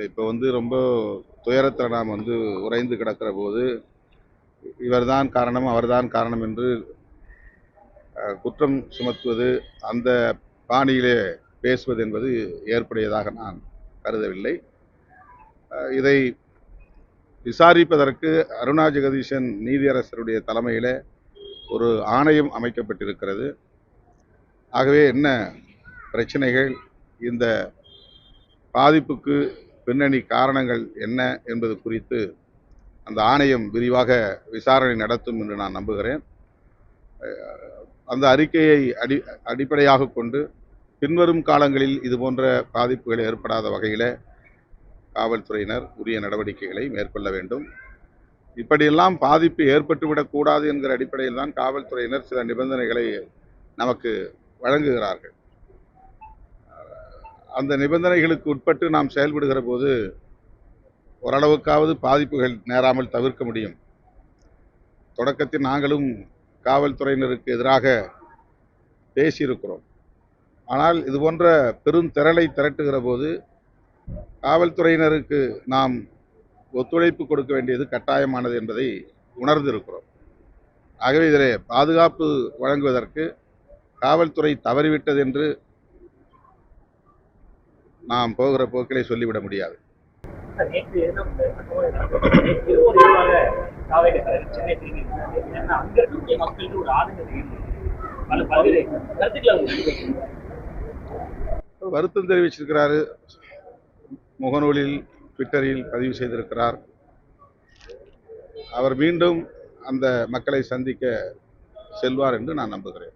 இப்போ ரொம்ப துயரத்தில் நாம் உறைந்து கிடக்கிற போது இவர்தான் காரணம் அவர்தான் காரணம் என்று குற்றம் சுமத்துவது, அந்த பாணியிலே பேசுவது என்பது ஏற்புடையதாக நான் கருதவில்லை. இதை விசாரிப்பதற்கு அருணா ஜெகதீசன் நீதியரசருடைய தலைமையில் ஒரு ஆணையம் அமைக்கப்பட்டிருக்கிறது. ஆகவே என்ன பிரச்சனைகள், இந்த பாதிப்புக்கு பின்னணி காரணங்கள் என்ன என்பது குறித்து அந்த ஆணையம் விரிவாக விசாரணை நடத்தும் என்று நான் நம்புகிறேன். அந்த அறிக்கையை அடிப்படையாக கொண்டு பின்வரும் காலங்களில் இதுபோன்ற பாதிப்புகள் ஏற்படாத வகையில் காவல்துறையினர் உரிய நடவடிக்கைகளை மேற்கொள்ள வேண்டும். இப்படியெல்லாம் பாதிப்பு ஏற்பட்டுவிடக்கூடாது என்கிற அடிப்படையில் தான் காவல்துறையினர் சில நிபந்தனைகளை நமக்கு வழங்குகிறார்கள். அந்த நிபந்தனைகளுக்கு உட்பட்டு நாம் செயல்படுகிற போது ஓரளவுக்காவது பாதிப்புகள் நேராமல் தவிர்க்க முடியும். தொடக்கத்தில் நாங்களும் காவல்துறையினருக்கு எதிராக பேசியிருக்கிறோம். ஆனால் இதுபோன்ற பெருந்திரளை திரட்டுகிற போது காவல்துறையினருக்கு நாம் ஒத்துழைப்பு கொடுக்க வேண்டியது கட்டாயமானது என்பதை உணர்ந்திருக்கிறோம். ஆகவே இதில் பாதுகாப்பு வழங்குவதற்கு காவல்துறை தவறிவிட்டது என்று நாம் போகிற போக்கிலே சொல்லிவிட முடியாது. வருத்தம் தெரிவிச்சிருக்கிறாரு, முகநூலில் ட்விட்டரில் பதிவு செய்திருக்கிறார். அவர் மீண்டும் அந்த மக்களை சந்திக்க செல்வார் என்று நான் நம்புகிறேன்.